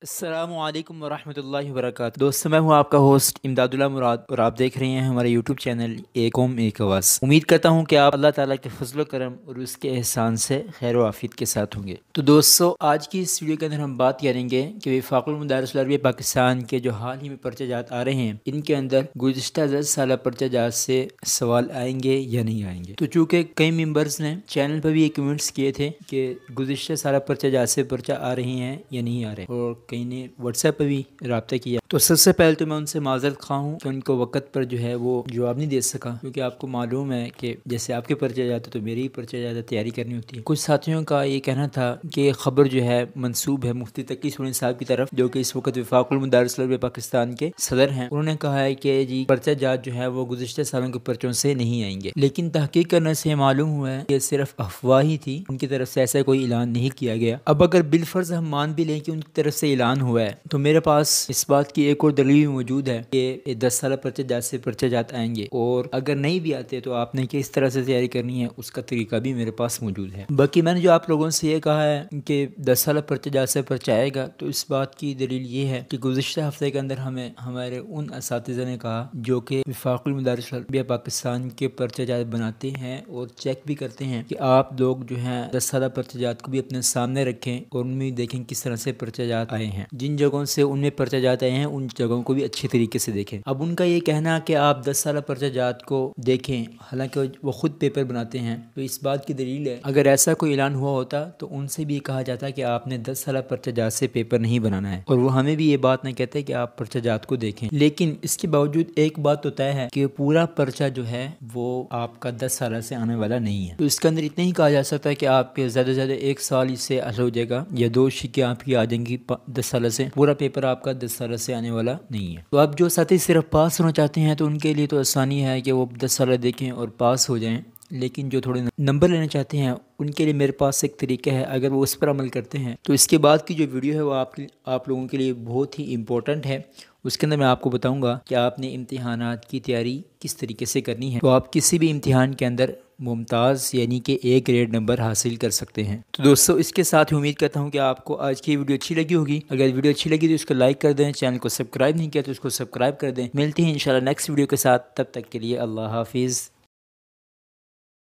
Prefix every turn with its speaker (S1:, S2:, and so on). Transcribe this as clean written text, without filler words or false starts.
S1: السلام علیکم ورحمۃ اللہ وبرکاتہ۔ دوستو، میں ہوں آپ کا ہوسٹ امداد اللہ مراد اور آپ دیکھ رہے ہیں ہمارے یوٹیوب چینل ایک قوم ایک آواز۔ امید کرتا ہوں کہ آپ اللہ تعالیٰ کے فضل و کرم اور اس کے احسان سے خیر و عافیت کے ساتھ ہوں گے۔ تو دوستو، آج کی اس ویڈیو کے اندر ہم بات کریں گے کہ وفاق المدارس العربیہ پاکستان کے جو حال ہی میں پرچہ جات آ رہے ہیں، ان کے اندر گزشتہ 10 سالہ پرچہ جات سے سوال آئیں گے یا نہیں آئیں گے۔ تو چونکہ کئی ممبرز نے چینل پر بھی یہ کمنٹس کیے تھے کہ گزشتہ سالہ پرچہ جات سے پرچہ آ رہی ہیں یا نہیں آ رہے، اور کئی نے واٹس ایپ پہ بھی رابطہ کیا۔ تو سب سے پہلے تو میں ان سے معذرت خواہ ہوں کہ ان کو وقت پر جو ہے وہ جواب نہیں دے سکا، کیونکہ آپ کو معلوم ہے کہ جیسے آپ کے پرچے جاتے تو میری ہی پرچے جاتے تیاری کرنی ہوتی ہے۔ کچھ ساتھیوں کا یہ کہنا تھا کہ خبر جو ہے منسوب ہے مفتی تقی سنی صاحب کی طرف، جو کہ اس وقت وفاق المدارس العربیہ پاکستان کے صدر ہیں۔ انہوں نے کہا ہے کہ جی پرچہ جات جو ہے وہ گزشتہ سالوں کے پرچوں سے نہیں آئیں گے، لیکن تحقیق کرنے سے معلوم ہوا ہے کہ صرف افواہی تھی، ان کی طرف سے ایسا کوئی اعلان نہیں کیا گیا۔ اب اگر بالفرض ہم مان بھی لیں کہ ان کی طرف سے اعلان ہوا ہے، تو میرے پاس اس بات کی ایک اور دلیل موجود ہے کہ 10 سالہ پرچہ جات سے پرچہ جات آئیں گے، اور اگر نہیں بھی آتے تو آپ نے کس طرح سے تیاری کرنی ہے اس کا طریقہ بھی میرے پاس موجود ہے۔ باقی میں نے جو آپ لوگوں سے یہ کہا ہے کہ 10 سالہ پرچہ جات سے پرچہ آئے گا، تو اس بات کی دلیل یہ ہے کہ گزشتہ ہفتے کے اندر ہمیں ہمارے ان اساتذہ نے کہا جو کہ وفاق المدارس العربیہ پاکستان کے پرچہ جات بناتے ہیں اور چیک بھی کرتے ہیں، کہ آپ لوگ جو ہیں 10 سالہ پرچہ جات کو بھی اپنے سامنے رکھیں اور ان میں دیکھیں کس طرح سے پرچہ جات آئے ہیں، جن جگہوں سے ان میں پرچہ جات آئے ہیں ان جگہوں کو بھی اچھی طریقے سے دیکھیں۔ اب ان کا یہ کہنا کہ آپ 10 سالہ پرچہ جات کو دیکھیں، حالانکہ وہ خود پیپر بناتے ہیں، تو اس بات کی دلیل ہے اگر ایسا کوئی اعلان ہوا ہوتا تو ان سے بھی کہا جاتا کہ آپ نے 10 سالہ پرچہ جات سے پیپر نہیں بنانا ہے، اور وہ ہمیں بھی یہ بات نہ کہتے کہ آپ پرچہ جات کو دیکھیں۔ لیکن اس کے باوجود ایک بات تو طے ہے کہ پورا پرچہ جو ہے وہ آپ کا 10 سالہ سے آنے والا نہیں ہے، تو اس کے اندر اتنا ہی کہا جا سکتا ہے کہ آپ کے زیادہ سے زیادہ ایک سال اس سے حل ہو جائے گا، یا 2 شکیں آپ کی آ جائیں گی 10 سالہ سے، پورا پیپر آپ کا 10 سالہ سے آنے والا نہیں ہے۔ تو اب جو ساتھی صرف پاس ہونا چاہتے ہیں تو ان کے لیے تو آسانی ہے کہ وہ 10 سالہ دیکھیں اور پاس ہو جائیں، لیکن جو تھوڑے نمبر لینا چاہتے ہیں ان کے لیے میرے پاس ایک طریقہ ہے، اگر وہ اس پر عمل کرتے ہیں تو اس کے بعد کی جو ویڈیو ہے وہ آپ لوگوں کے لیے بہت ہی امپورٹنٹ ہے۔ اس کے اندر میں آپ کو بتاؤں گا کہ آپ نے امتحانات کی تیاری کس طریقے سے کرنی ہے، تو آپ کسی بھی امتحان کے اندر ممتاز یعنی کہ A گریڈ نمبر حاصل کر سکتے ہیں۔ تو دوستو، اس کے ساتھ امید کرتا ہوں کہ آپ کو آج کی ویڈیو اچھی لگی ہوگی۔ اگر ویڈیو اچھی لگی تو اس کو لائک کر دیں، چینل کو سبسکرائب نہیں کیا تو اس کو سبسکرائب کر دیں۔ ملتے ہیں انشاءاللہ نیکسٹ ویڈیو کے ساتھ، تب تک کے لیے اللہ حافظ۔